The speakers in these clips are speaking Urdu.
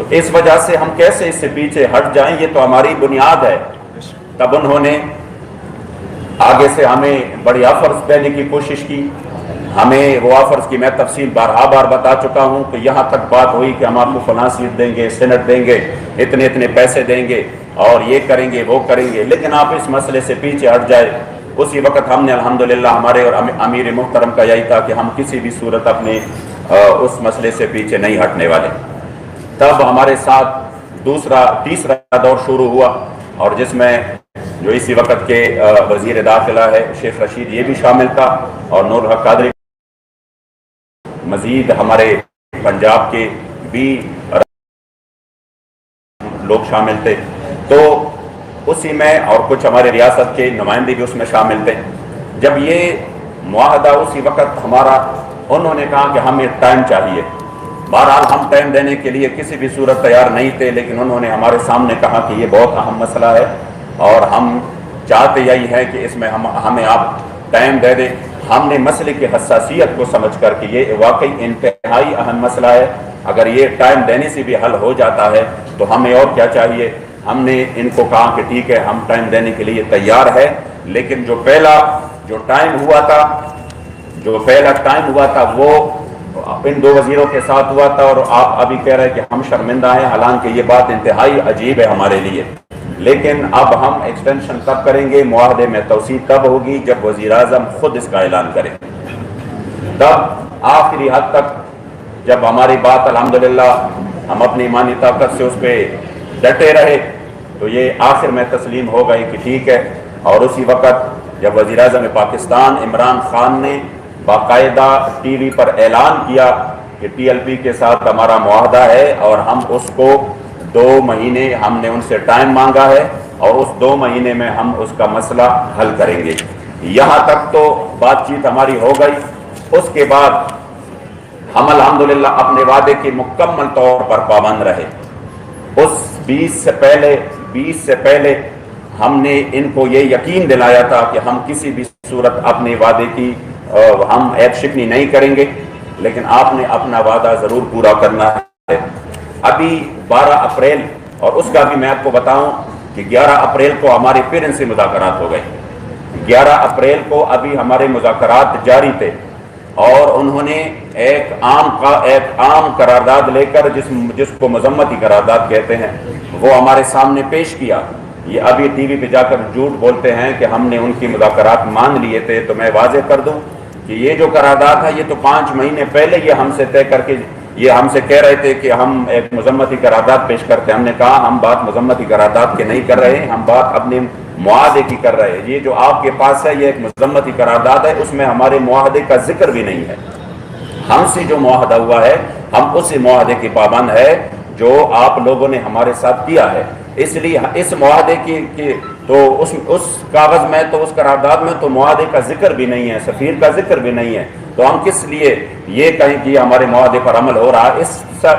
تو اس وجہ سے ہم کیسے اس سے پیچھے ہٹ جائیں، یہ تو ہماری بنیاد ہے۔ تب انہوں نے آگے سے ہمیں بڑی آفرز دینے کی کوشش کی، ہمیں وہ آفرز کی میں تفصیل بار بتا چکا ہوں کہ یہاں تک بات ہوئی کہ ہم آپ کو فلاں سیٹ دیں گے، سینٹ دیں گے، اتنے پیسے دیں گے اور یہ کریں گے وہ کریں گے، لیکن آپ اس مسئلے سے پیچھے ہٹ جائے۔ اسی وقت ہم نے الحمدللہ، ہمارے اور امیر محترم کا یہی تھا کہ ہم کسی بھی صورت اپنے اس مسئلے سے پیچھے نہیں ہٹنے والے۔ تب ہمارے ساتھ تیسرا دور شروع ہوا، اور جس میں جو اسی وقت کے وزیر داخلہ ہے شیخ رشید، یہ بھی شامل تھا، اور نور الحق قادری، مزید ہمارے پنجاب کے بھی لوگ شامل تھے۔ تو اسی میں اور کچھ ہمارے ریاست کے نمائندے بھی اس میں شامل تھے۔ جب یہ معاہدہ اسی وقت ہمارا، انہوں نے کہا کہ ہمیں ٹائم چاہیے۔ بہرحال ہم ٹائم دینے کے لیے کسی بھی صورت تیار نہیں تھے، لیکن انہوں نے ہمارے سامنے کہا کہ یہ بہت اہم مسئلہ ہے اور ہم چاہتے یہی ہے کہ اس میں ہمیں آپ ٹائم دے دیں۔ ہم نے مسئلے کی حساسیت کو سمجھ کر کہ یہ واقعی انتہائی اہم مسئلہ ہے، اگر یہ ٹائم دینے سے بھی حل ہو جاتا ہے تو ہمیں اور کیا چاہیے۔ ہم نے ان کو کہا کہ ٹھیک ہے، ہم ٹائم دینے کے لیے تیار ہے، لیکن جو پہلا ٹائم ہوا تھا وہ ان دو وزیروں کے ساتھ ہوا تھا، اور آپ ابھی کہہ رہے ہیں کہ ہم شرمندہ ہیں، حالانکہ یہ بات انتہائی عجیب ہے ہمارے لیے۔ لیکن اب ہم ایکسٹینشن تب کریں گے، معاہدے میں توسیع تب ہوگی جب وزیر اعظم خود اس کا اعلان کرے۔ تب آخری حد تک جب ہماری بات الحمدللہ ہم اپنی ایمانی طاقت سے اس پہ ڈٹے رہے، تو یہ آخر میں تسلیم ہو گئی کہ ٹھیک ہے۔ اور اسی وقت جب وزیر اعظم پاکستان عمران خان نے باقاعدہ ٹی وی پر اعلان کیا کہ ٹی ایل پی کے ساتھ ہمارا معاہدہ ہے اور ہم اس کو 2 مہینے ہم نے ان سے ٹائم مانگا ہے، اور اس 2 مہینے میں ہم اس کا مسئلہ حل کریں گے۔ یہاں تک تو بات چیت ہماری ہو گئی۔ اس کے بعد ہم الحمدللہ اپنے وعدے کے مکمل طور پر پابند رہے۔ اس 20 سے پہلے ہم نے ان کو یہ یقین دلایا تھا کہ ہم کسی بھی صورت اپنے وعدے کی ہم عیب شکنی نہیں کریں گے، لیکن آپ نے اپنا وعدہ ضرور پورا کرنا ہے۔ ابھی 12 اپریل، اور اس کا بھی میں آپ کو بتاؤں کہ 11 اپریل کو ہمارے پھر ان سے مذاکرات ہو گئے۔ 11 اپریل کو ابھی ہمارے مذاکرات جاری تھے، اور انہوں نے ایک عام قرارداد لے کر جس کو مذمتی قرارداد کہتے ہیں، وہ ہمارے سامنے پیش کیا۔ یہ ابھی ٹی وی پہ جا کر جھوٹ بولتے ہیں کہ ہم نے ان کی مذاکرات مان لیے تھے۔ تو میں واضح کر دوں کہ یہ جو قرارداد ہے، یہ تو 5 مہینے پہلے یہ ہم سے طے کر کے یہ ہم سے کہہ رہے تھے کہ ہم ایک مذمتی قرارداد پیش کرتے ہیں۔ ہم نے کہا ہم بات مذمتی قرارداد کے نہیں کر رہے ہیں، ہم بات اپنے معاہدے کی کر رہے ہیں۔ یہ جو آپ کے پاس ہے یہ ایک مذمتی قرارداد ہے، اس میں ہمارے معاہدے کا ذکر بھی نہیں ہے۔ ہم سے جو معاہدہ ہوا ہے ہم اسی معاہدے کی پابند ہے جو آپ لوگوں نے ہمارے ساتھ کیا ہے۔ اس لیے اس معاہدے کی تو اس کاغذ میں تو اس قرارداد میں تو معاہدے کا ذکر بھی نہیں ہے، سفیر کا ذکر بھی نہیں ہے، تو ہم کس لیے یہ کہیں کہ ہمارے معاہدے پر عمل ہو رہا ہے۔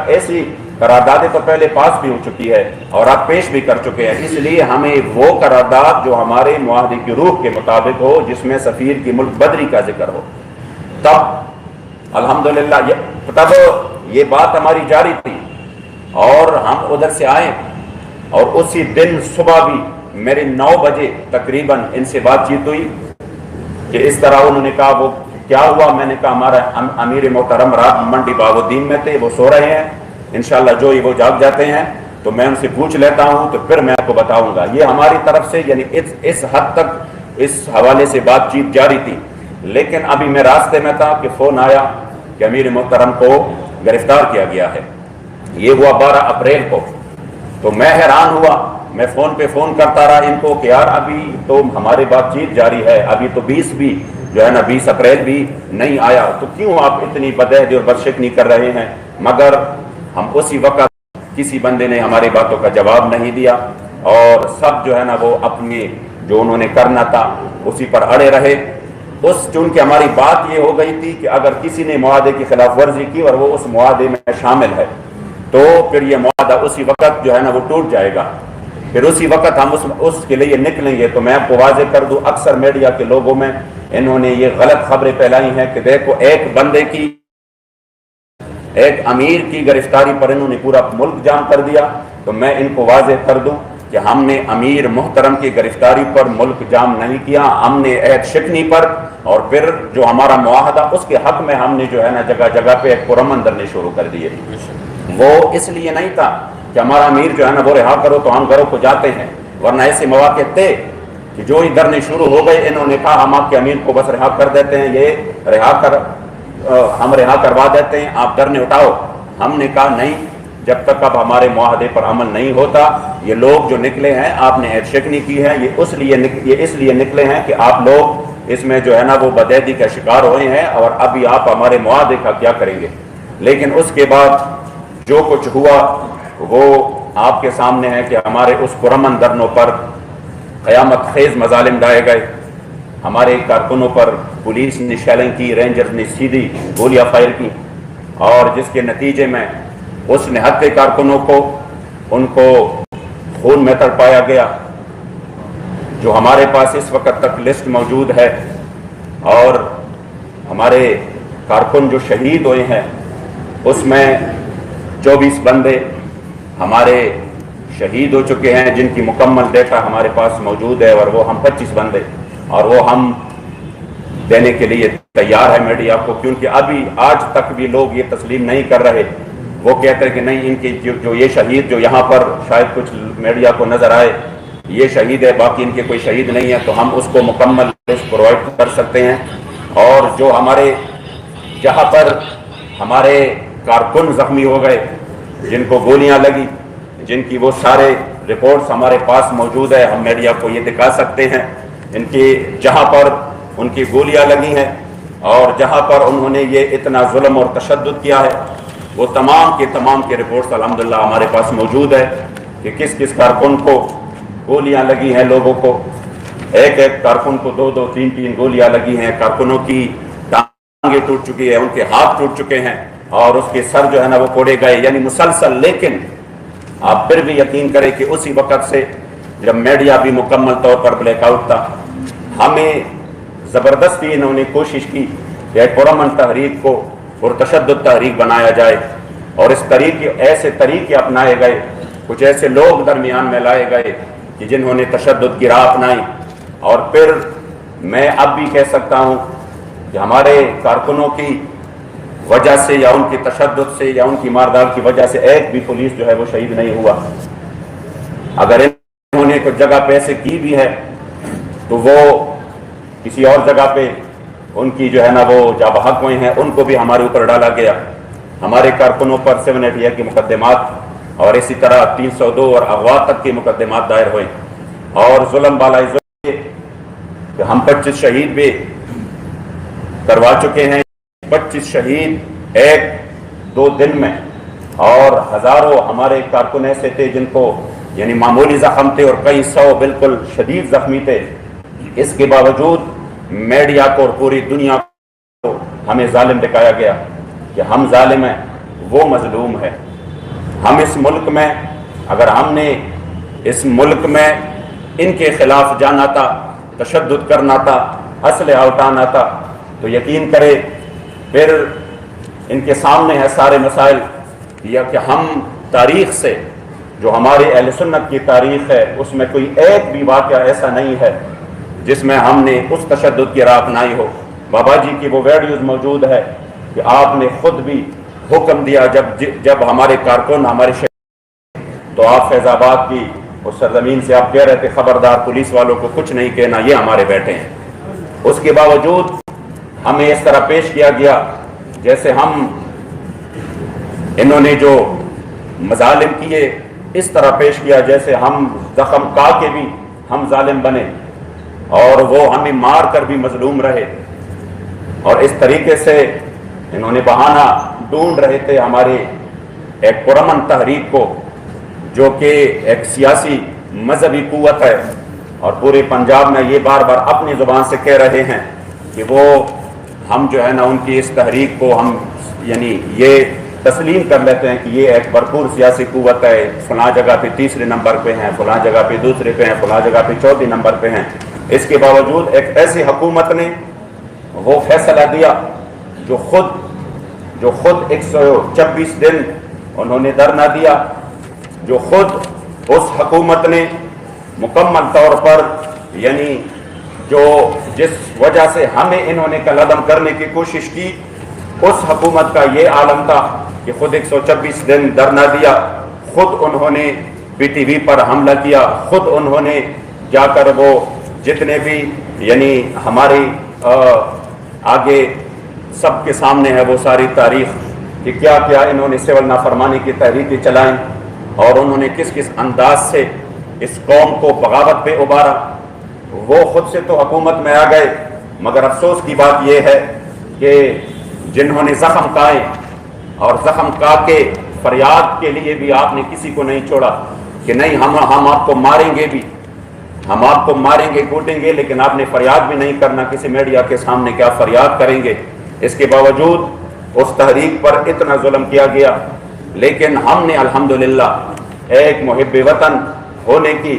ایسی قراردادیں تو پہلے پاس بھی ہو چکی ہے اور آپ پیش بھی کر چکے ہیں، اس لیے ہمیں وہ قرارداد جو ہمارے معاہدے کی روح کے مطابق ہو، جس میں سفیر کی ملک بدری کا ذکر ہو۔ تب الحمدللہ تب یہ بات ہماری جاری تھی، اور ہم ادھر سے آئے، اور اسی دن صبح بھی میرے 9 بجے تقریباً ان سے بات چیت ہوئی کہ اس طرح انہوں نے کہا وہ کیا ہوا۔ میں نے کہا ہمارا امیر محترم رات منڈی باب الدین میں تھے، وہ سو رہے ہیں، انشاءاللہ جو وہ جاگ جاتے ہیں تو میں ان سے پوچھ لیتا ہوں تو پھر میں آپ کو بتاؤں گا۔ یہ ہماری طرف سے یعنی اس حد تک اس حوالے سے بات چیت جاری تھی۔ لیکن ابھی میں راستے میں تھا کہ فون آیا کہ امیر محترم کو گرفتار کیا گیا ہے۔ یہ ہوا 12 اپریل کو۔ تو میں حیران ہوا، میں فون پہ فون کرتا رہا ان کو کہ یار ابھی تو ہماری بات چیت جاری ہے، ابھی تو 20 بھی جو ہے نا 20 اپریل بھی نہیں آیا، تو کیوں آپ اتنی بدعہدی اور بدشکنی کر رہے ہیں؟ مگر ہم اسی وقت کسی بندے نے ہماری باتوں کا جواب نہیں دیا، اور سب جو ہے نا وہ اپنی جو انہوں نے کرنا تھا اسی پر اڑے رہے۔ چونکہ ہماری بات یہ ہو گئی تھی کہ اگر کسی نے معاہدے کی خلاف ورزی کی اور وہ اس معاہدے میں شامل ہے تو پھر یہ معاہدہ اسی وقت جو ہے نا وہ ٹوٹ جائے گا، پھر اسی وقت ہم اس کے لیے نکلیں گے۔ تو میں آپ کو واضح کر دوں، اکثر میڈیا کے لوگوں میں انہوں نے یہ غلط خبریں پھیلائی ہیں کہ دیکھو ایک بندے کی ایک امیر کی گرفتاری پر انہوں نے پورا ملک جام کر دیا، تو میں ان کو واضح کر دوں کہ ہم نے امیر محترم کی گرفتاری پر ملک جام نہیں کیا، ہم نے عہد شکنی پر اور پھر جو ہمارا معاہدہ اس کے حق میں ہم نے جو ہے نا جگہ جگہ پہ ایک پرامن دھرنے شروع کر دیے۔ وہ اس لیے نہیں تھا کہ ہمارا امیر جو ہے نا وہ رہا کرو تو ہم گھروں کو جاتے ہیں، ورنہ ایسے مواقع تھے کہ جو ہی دھرنے شروع ہو گئے انہوں نے کہا ہم آپ کے امیر کو بس رہا کر دیتے ہیں، ہم رہا کروا دیتے ہیں، آپ دھرنے اٹھاؤ۔ ہم نے کہا نہیں، جب تک اب ہمارے معاہدے پر عمل نہیں ہوتا، یہ لوگ جو نکلے ہیں آپ نے عہد شکنی کی ہے، یہ اس لیے نکلے ہیں کہ آپ لوگ اس میں جو ہے نا وہ بدعہدی کا شکار ہوئے ہیں، اور ابھی آپ ہمارے معاہدے کا کیا کریں گے۔ لیکن اس کے بعد جو کچھ ہوا وہ آپ کے سامنے ہے کہ ہمارے اس پرامن دھرنوں پر قیامت خیز مظالم ڈھائے گئے، ہمارے کارکنوں پر پولیس نے شیلنگ کی، رینجرز نے سیدھی گولیاں فائر کی، اور جس کے نتیجے میں اس نہاد کے کارکنوں کو ان کو خون میں تڑپایا گیا۔ جو ہمارے پاس اس وقت تک لسٹ موجود ہے اور ہمارے کارکن جو شہید ہوئے ہیں اس میں 24 بندے ہمارے شہید ہو چکے ہیں، جن کی مکمل ڈیٹا ہمارے پاس موجود ہے، اور وہ ہم 25 بندے، اور وہ ہم دینے کے لیے تیار ہے میڈیا کو، کیونکہ ابھی آج تک بھی لوگ یہ تسلیم نہیں کر رہے۔ وہ کہتے ہیں کہ نہیں، ان کی جو یہ شہید جو یہاں پر شاید کچھ میڈیا کو نظر آئے یہ شہید ہے، باقی ان کے کوئی شہید نہیں ہے، تو ہم اس کو مکمل لسٹ پرووائڈ کر سکتے ہیں۔ اور جو جہاں پر ہمارے کارکن زخمی ہو گئے، جن کو گولیاں لگی، جن کی وہ سارے رپورٹس ہمارے پاس موجود ہے، ہم میڈیا کو یہ دکھا سکتے ہیں، ان کی جہاں پر ان کی گولیاں لگی ہیں اور جہاں پر انہوں نے یہ اتنا ظلم اور تشدد کیا ہے، وہ تمام کے رپورٹس الحمدللہ ہمارے پاس موجود ہے کہ کس کس کارکن کو گولیاں لگی ہیں، لوگوں کو ایک کارکن کو 2 3 گولیاں لگی ہیں، کارکنوں کی ٹانگیں ٹوٹ چکی ہے، ان کے ہاتھ ٹوٹ چکے ہیں، اور اس کے سر جو ہے نا وہ کوڑے گئے، یعنی مسلسل۔ لیکن آپ پھر بھی یقین کریں کہ اسی وقت سے جب میڈیا بھی مکمل طور پر بلیک آؤٹ تھا، ہمیں زبردستی انہوں نے کوشش کی کہ پرامن تحریک کو پرتشدد تحریک بنایا جائے، اور اس ایسے طریقے اپنائے گئے، کچھ ایسے لوگ درمیان میں لائے گئے کہ جنہوں نے تشدد کی راہ اپنائی۔ اور پھر میں اب بھی کہہ سکتا ہوں کہ ہمارے کارکنوں کی وجہ سے یا ان کی تشدد سے یا ان کی ماردار کی وجہ سے ایک بھی پولیس جو ہے وہ شہید نہیں ہوا۔ اگر انہوں نے کچھ جگہ پہ ایسے کی بھی ہے تو وہ کسی اور جگہ پہ ان کی جو ہے نا وہ جاب حق ہوئے ہیں، ان کو بھی ہمارے اوپر ڈالا گیا۔ ہمارے کارکنوں پر 780 کے مقدمات اور اسی طرح 302 اور اغوا تک کے مقدمات دائر ہوئے، اور ظلم بالائے ظلم کہ ہم 25 شہید بھی کروا چکے ہیں، 25 شہید 1-2 دن میں، اور ہزاروں ہمارے کارکن ایسے تھے جن کو یعنی معمولی زخم تھے، اور کئی 100 بالکل شدید زخمی تھے۔ اس کے باوجود میڈیا کو اور پوری دنیا کو ہمیں ظالم دکھایا گیا کہ ہم ظالم ہیں، وہ مظلوم ہے۔ ہم اس ملک میں، اگر ہم نے اس ملک میں ان کے خلاف جانا تھا، تشدد کرنا تھا، اسلحہ اٹھانا تھا، تو یقین کرے پھر ان کے سامنے ہے سارے مسائل، یا کہ ہم تاریخ سے جو ہماری اہل سنت کی تاریخ ہے اس میں کوئی ایک بھی واقعہ ایسا نہیں ہے جس میں ہم نے اس تشدد کی راہ اپنائی ہو۔ بابا جی کی وہ ویڈیوز موجود ہے کہ آپ نے خود بھی حکم دیا جب ہمارے کارکن ہمارے شہید، تو آپ فیض آباد کی اس سرزمین سے آپ کہہ رہے تھے خبردار پولیس والوں کو کچھ نہیں کہنا، یہ ہمارے بیٹے ہیں۔ اس کے باوجود ہمیں اس طرح پیش کیا گیا جیسے انہوں نے جو مظالم کیے اس طرح پیش کیا جیسے ہم زخم کا کے بھی ہم ظالم بنے، اور وہ ہمیں مار کر بھی مظلوم رہے، اور اس طریقے سے انہوں نے بہانہ ڈھونڈ رہے تھے ہمارے ایک پرامن تحریک کو، جو کہ ایک سیاسی مذہبی قوت ہے، اور پورے پنجاب میں یہ بار بار اپنی زبان سے کہہ رہے ہیں کہ وہ ہم جو ہے نا ان کی اس تحریک کو ہم یعنی یہ تسلیم کر لیتے ہیں کہ یہ ایک بھرپور سیاسی قوت ہے، فلاں جگہ پہ 3 نمبر پہ ہیں، فلاں جگہ پہ 2 پہ ہیں، فلاں جگہ پہ 4 نمبر پہ ہیں۔ اس کے باوجود ایک ایسی حکومت نے وہ فیصلہ دیا جو خود جو خود 126 دن انہوں نے دھرنا دیا، جو خود اس حکومت نے مکمل طور پر یعنی جس وجہ سے ہمیں انہوں نے کالعدم کرنے کی کوشش کی، اس حکومت کا یہ عالم تھا کہ خود 126 دن دھرنا دیا، خود انہوں نے پی ٹی وی پر حملہ کیا، خود انہوں نے جا کر وہ جتنے بھی یعنی ہمارے آگے سب کے سامنے ہے وہ ساری تاریخ کہ کیا کیا انہوں نے سول نافرمانی کی تحریکیں چلائیں، اور انہوں نے کس کس انداز سے اس قوم کو بغاوت پہ ابھارا۔ وہ خود سے تو حکومت میں آ گئے، مگر افسوس کی بات یہ ہے کہ جنہوں نے زخم کھائے اور زخم کھا کے فریاد کے لیے بھی آپ نے کسی کو نہیں چھوڑا کہ نہیں ہم آپ کو ماریں گے بھی، ہم آپ کو ماریں گے کوٹیں گے، لیکن آپ نے فریاد بھی نہیں کرنا کسی میڈیا کے سامنے کہ آپ فریاد کریں گے۔ اس کے باوجود اس تحریک پر اتنا ظلم کیا گیا، لیکن ہم نے الحمدللہ ایک محب وطن ہونے کی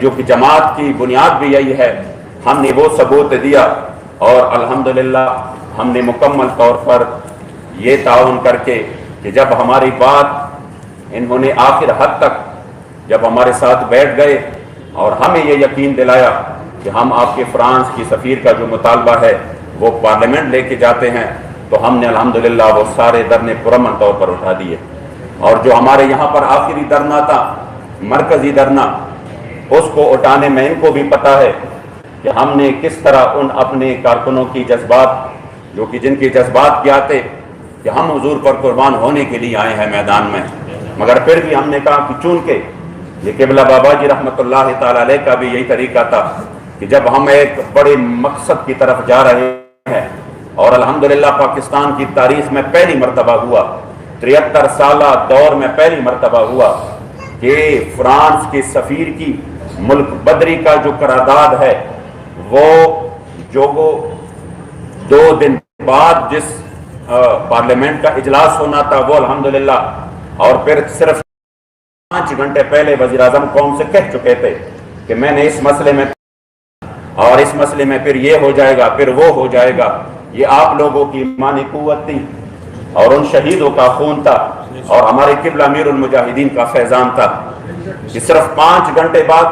جو کہ جماعت کی بنیاد بھی یہی ہے، ہم نے وہ ثبوت دیا، اور الحمدللہ ہم نے مکمل طور پر یہ تعاون کر کے کہ جب ہماری بات انہوں نے آخر حد تک جب ہمارے ساتھ بیٹھ گئے اور ہمیں یہ یقین دلایا کہ ہم آپ کے فرانس کی سفیر کا جو مطالبہ ہے وہ پارلیمنٹ لے کے جاتے ہیں، تو ہم نے الحمدللہ وہ سارے دھرنے پرامن طور پر اٹھا دیے۔ اور جو ہمارے یہاں پر آخری دھرنا تھا، مرکزی دھرنا، اس کو اٹھانے میں ان کو بھی پتہ ہے کہ ہم نے کس طرح ان اپنے کارکنوں کی جذبات جو کہ جن کے جذبات کیا تھے کہ ہم حضور پر قربان ہونے کے لیے آئے ہیں میدان میں، مگر پھر بھی ہم نے کہا کہ چونکہ یہ قبلہ بابا جی رحمۃ اللہ تعالی علیہ کا بھی یہی طریقہ تھا کہ جب ہم ایک بڑے مقصد کی طرف جا رہے ہیں، اور الحمدللہ پاکستان کی تاریخ میں پہلی مرتبہ ہوا، 73 سالہ دور میں پہلی مرتبہ ہوا کہ فرانس کے سفیر کی ملک بدری کا جو قرارداد ہے وہ جو 2 دن بعد جس پارلیمنٹ کا اجلاس ہونا تھا وہ الحمدللہ، اور پھر صرف 5 گھنٹے پہلے وزیر اعظم قوم سے کہہ چکے تھے کہ میں نے اس مسئلے میں اور اس مسئلے میں پھر یہ ہو جائے گا، پھر وہ ہو جائے گا۔ یہ آپ لوگوں کی ایمانی قوت تھی اور ان شہیدوں کا خون تھا اور ہمارے قبلہ امیر المجاہدین کا فیضان تھا کہ صرف 5 گھنٹے بعد،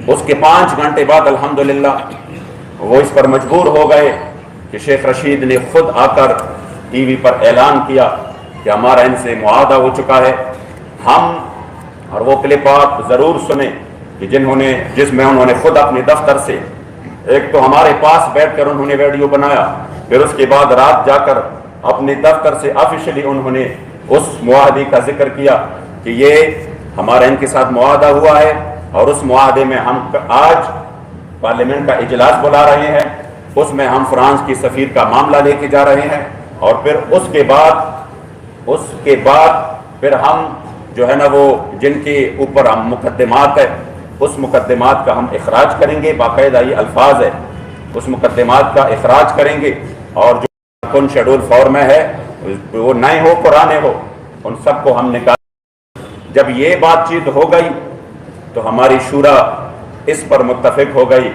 اس کے 5 گھنٹے بعد الحمدللہ وہ اس پر مجبور ہو گئے کہ شیخ رشید نے خود آ کر ٹی وی پر اعلان کیا کہ ہمارا ان سے معاہدہ ہو چکا ہے۔ ہم اور وہ کلپ آپ ضرور سنیں کہ جس میں انہوں نے خود اپنے دفتر سے ایک تو ہمارے پاس بیٹھ کر انہوں نے ویڈیو بنایا، پھر اس کے بعد رات جا کر اپنے دفتر سے آفیشلی انہوں نے اس معاہدے کا ذکر کیا کہ یہ ہمارا ان کے ساتھ معاہدہ ہوا ہے، اور اس معاہدے میں ہم آج پارلیمنٹ کا اجلاس بلا رہے ہیں، اس میں ہم فرانس کی سفیر کا معاملہ لے کے جا رہے ہیں، اور پھر اس کے بعد پھر ہم جو ہے نا وہ جن کے اوپر ہم مقدمات ہے اس مقدمات کا ہم اخراج کریں گے، باقاعدہ یہ الفاظ ہے، اس مقدمات کا اخراج کریں گے، اور جو کن شیڈول 4 میں ہے وہ نئے ہو پرانے ہو ان سب کو ہم نکال۔ جب یہ بات چیت ہو گئی تو ہماری شورا اس پر متفق ہو گئی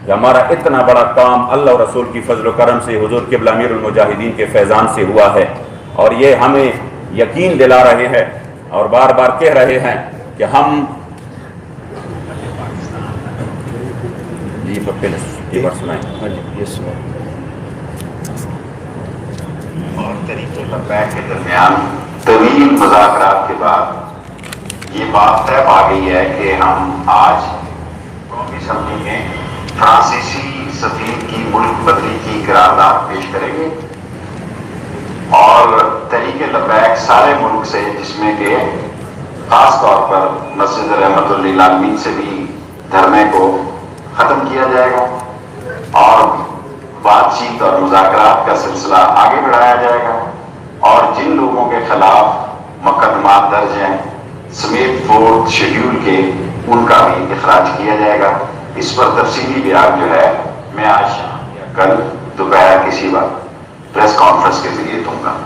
کہ ہمارا اتنا بڑا کام اللہ اور رسول کی فضل و کرم سے حضور قبلہ امیر المجاہدین کے فیضان سے ہوا ہے، اور یہ ہمیں یقین دلا رہے ہیں اور بار بار کہہ رہے ہیں کہ ہم اور طریقے لبیک کے درمیان طویل مذاکرات کے بعد یہ بات طے پا گئی ہے کہ ہم آج قومی اسمبلی میں فرانسیسی سفیر کی ملک بدری کی قرارداد پیش کریں گے، اور طریق لبیک سارے ملک سے، جس میں کہ خاص طور پر مسجد رحمت للعالمین سے بھی دھرنے کو ختم کیا جائے گا، اور بات چیت اور مذاکرات کا سلسلہ آگے بڑھایا جائے گا، اور جن لوگوں کے خلاف مقدمات درج ہیں سمیت 4 شیڈول کے، ان کا بھی اخراج کیا جائے گا۔ اس پر تفصیلی بیان جو ہے میں آج یا کل دوپہر کسی وقت پریس کانفرنس کے ذریعے دوں گا۔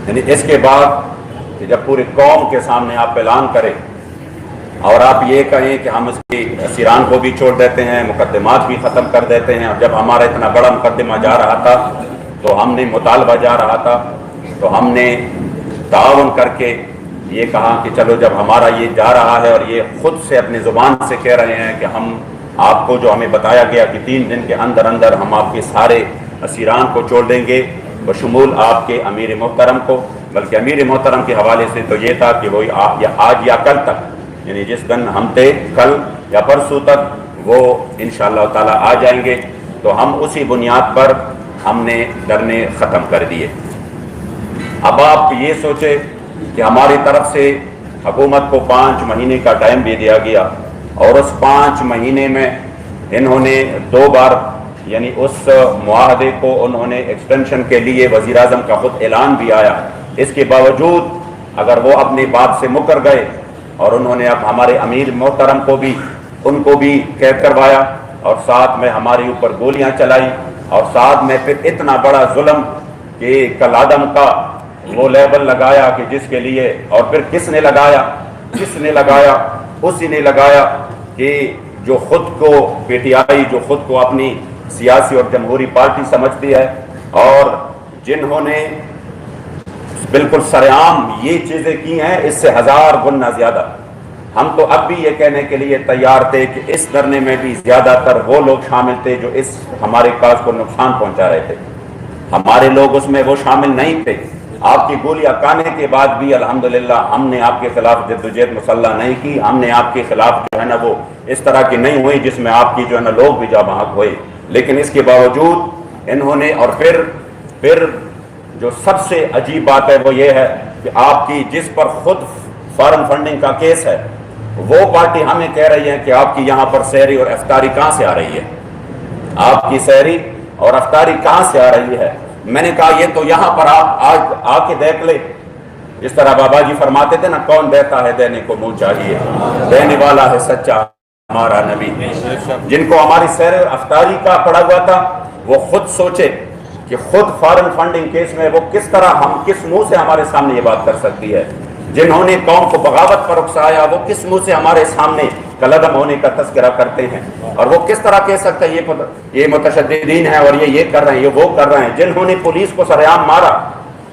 یعنی اس کے بعد کہ جب پوری قوم کے سامنے آپ اعلان کریں اور آپ یہ کہیں کہ ہم اس کی اسیران کو بھی چھوڑ دیتے ہیں، مقدمات بھی ختم کر دیتے ہیں، اور جب ہمارا اتنا بڑا مقدمہ جا رہا تھا تو ہم نے مطالبہ جا رہا تھا تو ہم نے تعاون کر کے یہ کہا کہ چلو جب ہمارا یہ جا رہا ہے اور یہ خود سے اپنی زبان سے کہہ رہے ہیں کہ ہم آپ کو جو ہمیں بتایا گیا کہ 3 دن کے اندر اندر ہم آپ کے سارے اسیران کو چھوڑ دیں گے بشمول آپ کے امیر محترم کو، بلکہ امیر محترم کے حوالے سے تو یہ تھا کہ وہ آج یا کل تک، یعنی جس دن ہم تھے کل یا پرسوں تک وہ انشاءاللہ تعالی آ جائیں گے، تو ہم اسی بنیاد پر ہم نے دھرنے ختم کر دیے۔ اب آپ یہ سوچے کہ ہماری طرف سے حکومت کو 5 مہینے کا ٹائم بھی دیا گیا، اور اس 5 مہینے میں انہوں نے 2 بار یعنی اس معاہدے کو انہوں نے ایکسٹینشن کے لیے وزیر اعظم کا خود اعلان بھی آیا، اس کے باوجود اگر وہ اپنی بات سے مکر گئے اور انہوں نے اب ہمارے امیر محترم کو بھی ان کو بھی قید کروایا اور ساتھ میں ہمارے اوپر گولیاں چلائی، اور ساتھ میں پھر اتنا بڑا ظلم کہ کالعدم کا وہ لیبل لگایا کہ جس کے لیے، اور پھر کس نے لگایا؟ اسی نے لگایا کہ جو خود کو پی ٹی آئی، جو خود کو اپنی سیاسی اور جمہوری پارٹی سمجھتی ہے، اور جنہوں نے بالکل سرعام یہ چیزیں کی ہیں اس سے 1000 گنا زیادہ۔ ہم تو اب بھی یہ کہنے کے لیے تیار تھے کہ اس دھرنے میں بھی زیادہ تر وہ لوگ شامل تھے جو اس ہمارے کاز کو نقصان پہنچا رہے تھے، ہمارے لوگ اس میں وہ شامل نہیں تھے۔ آپ کی گولیاں کھانے کے بعد بھی الحمدللہ ہم نے آپ کے خلاف جدوجہد مسلح نہیں کی، ہم نے آپ کے خلاف جو ہے نا وہ اس طرح کی نہیں ہوئی جس میں آپ کی جو ہے نا لوگ بھی جاں بحق ہوئے، لیکن اس کے باوجود انہوں نے، اور پھر جو سب سے عجیب بات ہے وہ یہ ہے کہ آپ کی جس پر خود فارن فنڈنگ کا کیس ہے، وہ پارٹی ہمیں کہہ رہی ہے کہ آپ کی یہاں پر سحری اور افطاری کہاں سے آ رہی ہے؟ آپ کی سحری اور افطاری کہاں سے آ رہی ہے؟ میں نے کہا یہ تو یہاں پر آپ آج آ کے دیکھ لے، جس طرح بابا جی فرماتے تھے نا، کون دیتا ہے دینے کو منہ چاہیے، دینے والا ہے سچا ہمارا نبی۔ جن کو ہماری سحر اور افطاری کا پڑا ہوا تھا وہ خود سوچے کہ خود فارن فنڈنگ کیس میں وہ کس طرح کس منہ سے ہمارے سامنے یہ بات کر سکتی ہے؟ جنہوں نے قوم کو بغاوت پر اکسایا وہ کس منہ سے ہمارے سامنے کالعدم ہونے کا تذکرہ کرتے ہیں؟ اور وہ کس طرح کہہ سکتا ہے یہ متشددین ہیں اور یہ کر رہے ہیں، یہ وہ کر رہے ہیں؟ جنہوں نے پولیس کو سرعام مارا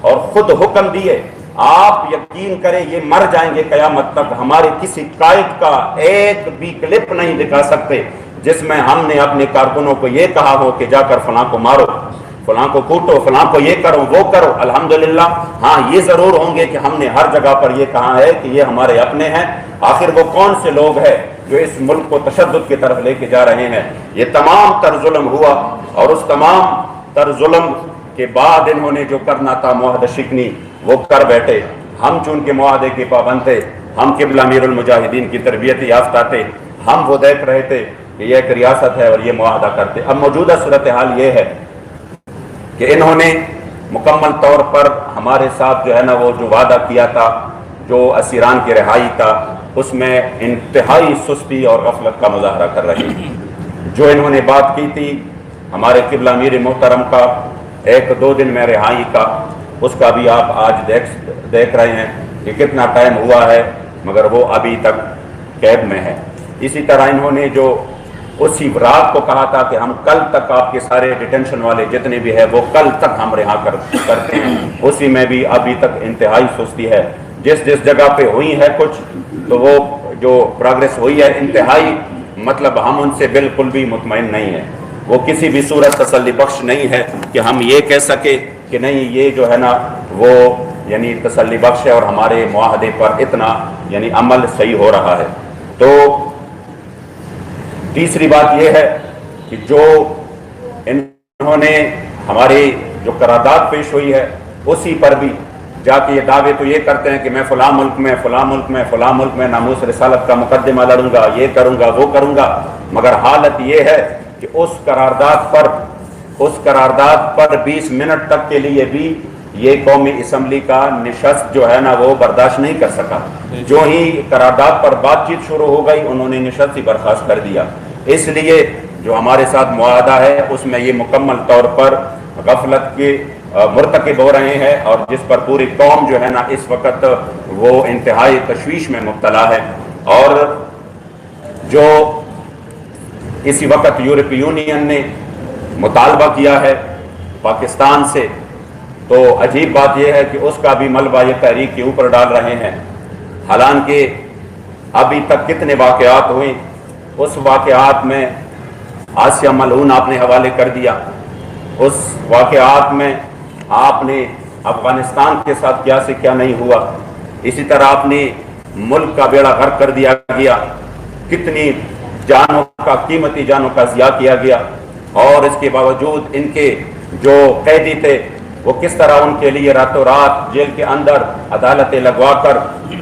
اور خود حکم دیے، آپ یقین کریں یہ مر جائیں گے قیامت تک، ہمارے کسی قائد کا ایک بھی کلپ نہیں دکھا سکتے جس میں ہم نے اپنے کارکنوں کو یہ کہا ہو کہ جا کر فلاں کو مارو، فلاں کو کوٹو، فلاں کو یہ کرو وہ کرو۔ الحمدللہ ہاں یہ ضرور ہوں گے کہ ہم نے ہر جگہ پر یہ کہا ہے کہ یہ ہمارے اپنے ہیں۔ آخر وہ کون سے لوگ ہیں جو اس ملک کو تشدد کی طرف لے کے جا رہے ہیں؟ یہ تمام تر ظلم ہوا، اور اس تمام تر ظلم کے بعد انہوں نے جو کرنا تھا معاہدہ شکنی وہ کر بیٹھے۔ ہم چونکہ معاہدے کے پابند تھے، ہم قبلہ امیر المجاہدین کی تربیت یافتہ تھے، ہم وہ دیکھ رہے تھے کہ یہ ایک ریاست ہے اور یہ معاہدہ کرتے۔ اب موجودہ صورتحال یہ ہے کہ انہوں نے مکمل طور پر ہمارے ساتھ جو ہے نا وہ جو وعدہ کیا تھا، جو اسیران کی رہائی تھا، اس میں انتہائی سستی اور غفلت کا مظاہرہ کر رہے ہیں۔ جو انہوں نے بات کی تھی ہمارے قبلہ امیر محترم کا 1-2 دن میں رہائی کا، اس کا بھی آپ آج دیکھ رہے ہیں کہ کتنا ٹائم ہوا ہے، مگر وہ ابھی تک قید میں ہے۔ اسی طرح انہوں نے جو اسی رات کو کہا تھا کہ ہم کل تک آپ کے سارے ڈیٹینشن والے جتنے بھی ہیں وہ کل تک ہم رہا کرتے ہیں، اسی میں بھی ابھی تک انتہائی سستی ہے۔ جس جگہ پہ ہوئی ہے کچھ تو وہ جو پروگریس ہوئی ہے انتہائی، مطلب ہم ان سے بالکل بھی مطمئن نہیں ہیں، وہ کسی بھی صورت تسلی بخش نہیں ہے کہ ہم یہ کہہ سکے کہ نہیں یہ جو ہے نا وہ یعنی تسلی بخش ہے اور ہمارے معاہدے پر اتنا یعنی عمل صحیح ہو رہا ہے۔ تو تیسری بات یہ ہے کہ جو انہوں نے ہماری جو قرارداد پیش ہوئی ہے اسی پر بھی جا کے یہ دعوے تو یہ کرتے ہیں کہ میں فلاں ملک میں ناموس رسالت کا مقدمہ لڑوں گا، یہ کروں گا وہ کروں گا، مگر حالت یہ ہے کہ اس قرارداد پر 20 منٹ تک کے لیے بھی یہ قومی اسمبلی کا نشست جو ہے نا وہ برداشت نہیں کر سکا۔ جو ہی قرارداد پر بات چیت شروع ہو گئی انہوں نے نشست ہی برخاست کر دیا۔ اس لیے جو ہمارے ساتھ معاہدہ ہے اس میں یہ مکمل طور پر غفلت کے مرتکب ہو رہے ہیں، اور جس پر پوری قوم جو ہے نا اس وقت وہ انتہائی تشویش میں مبتلا ہے۔ اور جو اسی وقت یورپی یونین نے مطالبہ کیا ہے پاکستان سے، تو عجیب بات یہ ہے کہ اس کا بھی ملبہ یہ تحریک کے اوپر ڈال رہے ہیں، حالانکہ ابھی تک کتنے واقعات ہوئے، اس واقعات میں آسیہ ملعون آپ نے حوالے کر دیا، اس واقعات میں آپ نے افغانستان کے ساتھ کیا سے کیا نہیں ہوا، اسی طرح آپ نے ملک کا بیڑا غرق کر دیا گیا، کتنی جانوں کا، قیمتی جانوں کا ضیاع کیا گیا، اور اس کے باوجود ان کے جو قیدی تھے وہ کس طرح ان کے لیے راتوں رات جیل کے اندر عدالتیں لگوا کر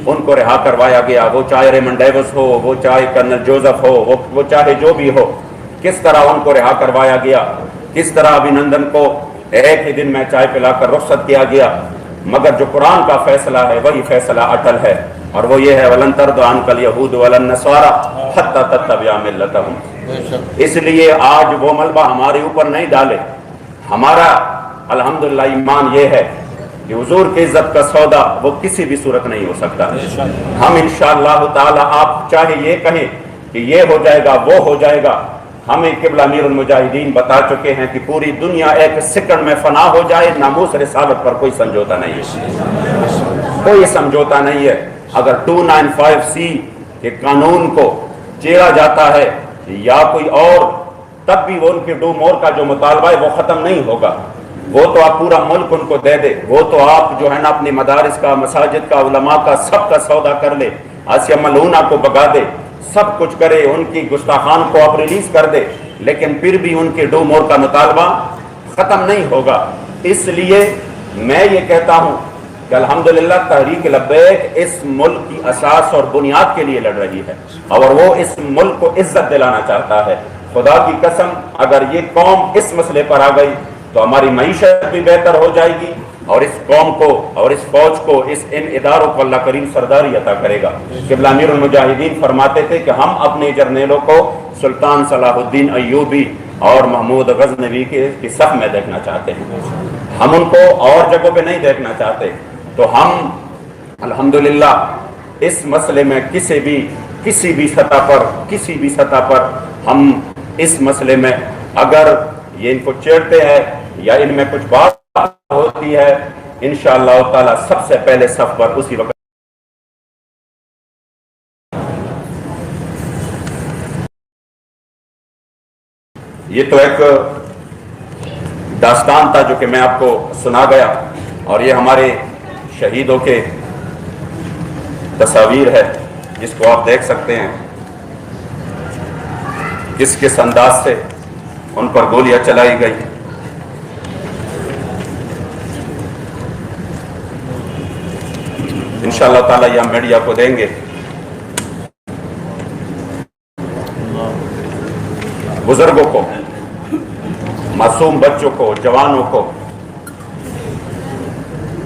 ان کو رہا کروایا گیا، وہ چاہے ریمنڈ ڈیوس ہو، وہ چاہے کرنل جوزف ہو، وہ چاہے جو بھی ہو، کس طرح ان کو رہا کروایا گیا، کس طرح ابھینندن کو ایک ہی دن میں چائے پلا کر رخصت کیا گیا، مگر جو قرآن کا فیصلہ ہے وہی فیصلہ اٹل ہے، اور وہ یہ ہے وَلَن تَرْضَ عَنْكَ الْيَهُودُ وَلَا النَّصَارَىٰ حَتَّىٰ تَتَّبِعَ مِلَّتَهُمْ۔ اس لیے آج وہ ملبہ ہمارے اوپر نہیں ڈالے، ہمارا الحمدللہ ایمان یہ ہے کہ حضور کی عزت کا سودا وہ کسی بھی صورت نہیں ہو سکتا۔ ہم انشاءاللہ تعالی، آپ چاہے یہ کہیں کہ یہ ہو جائے گا وہ ہو جائے گا، ہمیں قبلہ امیر المجاہدین بتا چکے ہیں کہ پوری دنیا ایک سیکنڈ میں فنا ہو جائے، ناموس رسالت پر کوئی سمجھوتا نہیں ہے، کوئی سمجھوتا نہیں ہے۔ اگر 295C کے قانون کو چیڑا جاتا ہے یا کوئی اور، تب بھی وہ ان کے ڈو مور کا جو مطالبہ ہے وہ ختم نہیں ہوگا۔ وہ تو آپ پورا ملک ان کو دے دے، وہ تو آپ جو ہے نا اپنی مدارس کا، مساجد کا، علماء کا، سب کا سودا کر لے، آسیہ ملعونہ کو بگا دے، سب کچھ کرے، ان کی گستاخان کو آپ ریلیز کر دے، لیکن پھر بھی ان کے ڈو مور کا مطالبہ ختم نہیں ہوگا۔ اس لیے میں یہ کہتا ہوں کہ الحمدللہ تحریک لبیک اس ملک کی اساس اور بنیاد کے لیے لڑ رہی ہے، اور وہ اس ملک کو عزت دلانا چاہتا ہے۔ خدا کی قسم اگر یہ قوم اس مسئلے پر آ گئی تو ہماری معیشت بھی بہتر ہو جائے گی، اور اس قوم کو اور اس فوج کو، ان اداروں کو اللہ کریم سرداری عطا کرے گا۔ قبلہ امیر المجاہدین فرماتے تھے کہ ہم اپنے جرنیلوں کو سلطان صلاح الدین ایوبی اور محمود غزنوی کی صف میں دیکھنا چاہتے ہیں، ہم ان کو اور جگہوں پہ نہیں دیکھنا چاہتے۔ تو ہم الحمدللہ اس مسئلے میں کسی بھی سطح پر ہم اس مسئلے میں اگر یہ ان کو چیڑتے ہیں یا ان میں کچھ بات ہوتی ہے، انشاءاللہ تعالی سب سے پہلے صف پر اسی وقت۔ یہ تو ایک داستان تھا جو کہ میں آپ کو سنا گیا، اور یہ ہمارے شہیدوں کے تصاویر ہے جس کو آپ دیکھ سکتے ہیں، کس انداز سے ان پر گولیاں چلائی گئی۔ انشاءاللہ تعالی یہ ہم میڈیا کو دیں گے۔ بزرگوں کو، معصوم بچوں کو، جوانوں کو،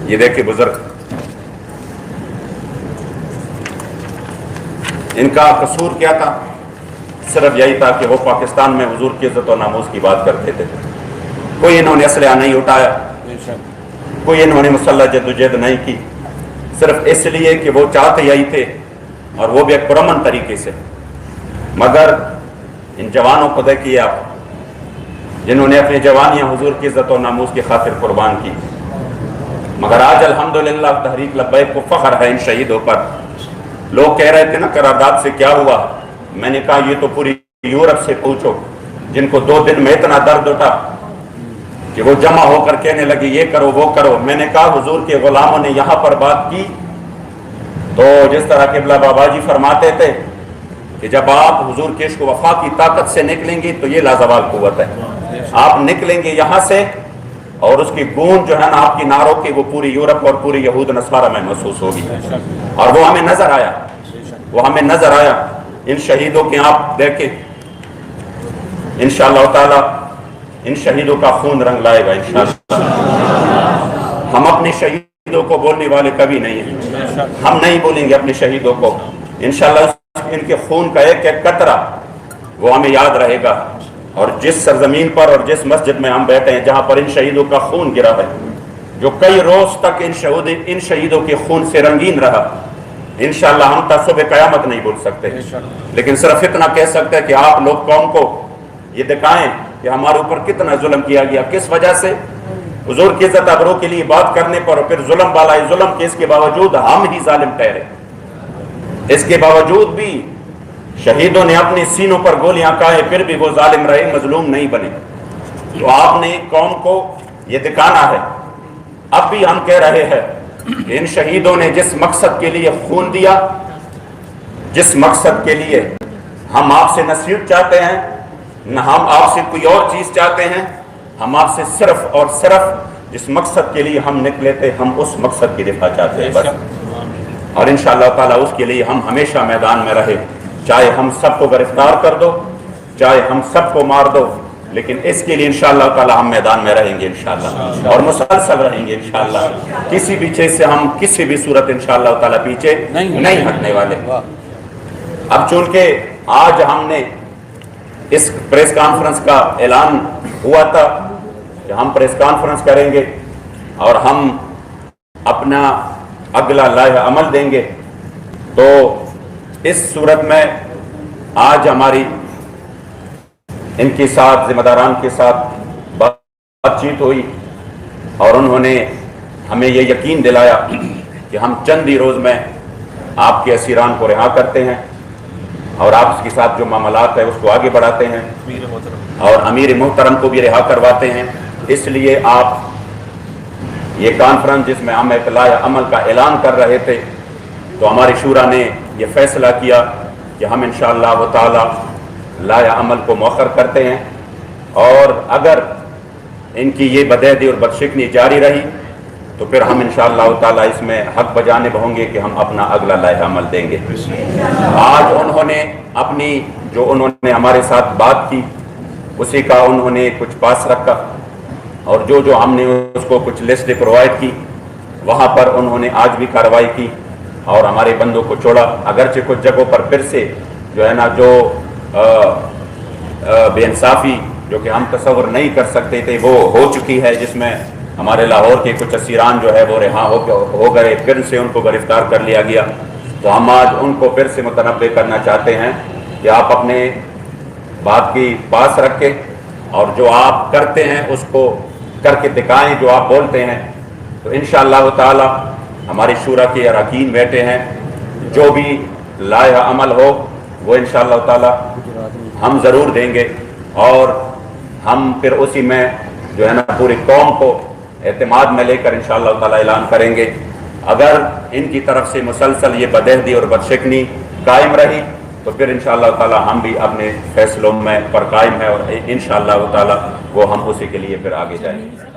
یہ دیکھیں بزرگ، ان کا قصور کیا تھا؟ صرف یہی تھا کہ وہ پاکستان میں حضور کی عزت و ناموس کی بات کرتے تھے۔ کوئی انہوں نے اسلحہ نہیں اٹھایا، کوئی انہوں نے مسلح جدوجہد نہیں کی، صرف اس لیے کہ وہ چاہتے یہی تھے، اور وہ بھی ایک پرامن طریقے سے۔ مگر ان جوانوں کو دیکھیے آپ، جنہوں نے اپنی جوانیاں حضور کی عزت و ناموس کی خاطر قربان کی، مگر آج الحمدللہ تحریک لبیک کو فخر ہے ان شہیدوں پر۔ لوگ کہہ رہے تھے نا قرارداد سے کیا ہوا، میں نے کہا یہ تو پوری یورپ سے پوچھو، جن کو 2 دن میں اتنا درد اٹھا کہ وہ جمع ہو کر کہنے لگے یہ کرو وہ کرو۔ میں نے کہا حضور کے غلاموں نے یہاں پر بات کی تو جس طرح قبلہ بابا جی فرماتے تھے کہ جب آپ حضور کے عشق و وفا کی طاقت سے نکلیں گے تو یہ لازوال قوت ہے، آپ نکلیں گے یہاں سے اور اس کی گونج جو ہے نا آپ کی نعروں کی، وہ پوری یورپ اور پوری یہود نصارہ میں محسوس ہوگی، اور وہ ہمیں نظر آیا، ان شہیدوں کے آپ دیکھیں، انشاءاللہ تعالی ان شہیدوں کا خون رنگ لائے گا انشاءاللہ۔ ہم اپنے شہیدوں کو بولنے والے کبھی نہیں ہیں، ہم نہیں بولیں گے اپنے شہیدوں کو، انشاءاللہ ان کے خون کا ایک ایک قطرہ وہ ہمیں یاد رہے گا، اور جس سرزمین پر اور جس مسجد میں ہم بیٹھے ہیں جہاں پر ان شہیدوں کا خون گرا ہے، جو کئی روز تک ان شہیدوں کے خون سے رنگین رہا، انشاءاللہ ہم تعصب قیامت نہیں بول سکتے، لیکن صرف اتنا کہہ سکتے ہیں کہ آپ لوگ قوم کو یہ دکھائیں کہ ہمارے اوپر کتنا ظلم کیا گیا، کس وجہ سے حضور کی عزت ابرو کے لیے بات کرنے پر پھر ظلم بالا ظلم کے، اس کے باوجود ہم ہی ظالم ٹھہرے، اس کے باوجود بھی شہیدوں نے اپنے سینوں پر گولیاں کھائے پھر بھی وہ ظالم رہے، مظلوم نہیں بنے۔ تو آپ نے قوم کو یہ دکھانا ہے۔ اب بھی ہم کہہ رہے ہیں کہ ان شہیدوں نے جس مقصد کے لیے خون دیا، جس مقصد کے لیے ہم آپ سے نصیحت چاہتے ہیں، نہ ہم آپ سے کوئی اور چیز چاہتے ہیں، ہم آپ سے صرف اور صرف جس مقصد کے لیے ہم نکلے تھے، ہم اس مقصد کی دفاع چاہتے ہیں بس۔ اور انشاءاللہ تعالیٰ اس کے لیے ہم ہمیشہ میدان میں رہے، چاہے ہم سب کو گرفتار کر دو، چاہے ہم سب کو مار دو، لیکن اس کے لیے انشاءاللہ تعالیٰ ہم میدان میں رہیں گے انشاءاللہ، اور مسلسل رہیں گے انشاءاللہ۔ کسی بھی چیز سے ہم کسی بھی صورت انشاءاللہ تعالیٰ پیچھے نہیں ہٹنے والے۔ اب چونکہ آج ہم نے اس پریس کانفرنس کا اعلان ہوا تھا کہ ہم پریس کانفرنس کریں گے اور ہم اپنا اگلا لائحہ عمل دیں گے، تو اس صورت میں آج ہماری ان کے ساتھ ذمہ داران کے ساتھ بات چیت ہوئی، اور انہوں نے ہمیں یہ یقین دلایا کہ ہم چند ہی روز میں آپ کے اسیران کو رہا کرتے ہیں، اور آپ کے ساتھ جو معاملات ہے اس کو آگے بڑھاتے ہیں، اور امیر محترم کو بھی رہا کرواتے ہیں۔ اس لیے آپ یہ کانفرنس جس میں ہم اطلاع عمل کا اعلان کر رہے تھے، تو ہماری شورا نے یہ فیصلہ کیا کہ ہم انشاءاللہ تعالی لائحہ عمل کو مؤخر کرتے ہیں، اور اگر ان کی یہ بدعہدی اور بدشکنی جاری رہی تو پھر ہم انشاءاللہ تعالی اس میں حق بجانب ہوں گے کہ ہم اپنا اگلا لائحہ عمل دیں گے۔ آج انہوں نے اپنی جو انہوں نے ہمارے ساتھ بات کی اسی کا انہوں نے کچھ پاس رکھا، اور جو ہم نے اس کو کچھ لسٹ پرووائڈ کی، وہاں پر انہوں نے آج بھی کارروائی کی اور ہمارے بندوں کو چھوڑا۔ اگرچہ کچھ جگہوں پر پھر سے جو ہے نا جو بے انصافی جو کہ ہم تصور نہیں کر سکتے تھے وہ ہو چکی ہے، جس میں ہمارے لاہور کے کچھ اسیران جو ہے وہ رہا ہو گئے، پھر سے ان کو گرفتار کر لیا گیا۔ تو ہم آج ان کو پھر سے متنبع کرنا چاہتے ہیں کہ آپ اپنے بات کی پاس رکھیں، اور جو آپ کرتے ہیں اس کو کر کے دکھائیں، جو آپ بولتے ہیں۔ تو انشاءاللہ تعالی ہماری شورا کے اراکین بیٹھے ہیں، جو بھی لائحہ عمل ہو وہ انشاءاللہ تعالی ہم ضرور دیں گے، اور ہم پھر اسی میں جو ہے نا پوری قوم کو اعتماد میں لے کر انشاءاللہ تعالی اعلان کریں گے۔ اگر ان کی طرف سے مسلسل یہ بدعہدی اور بدشکنی قائم رہی تو پھر انشاءاللہ تعالی ہم بھی اپنے فیصلوں میں پر قائم ہے، اور انشاءاللہ تعالی وہ ہم اسی کے لیے پھر آگے جائیں گے۔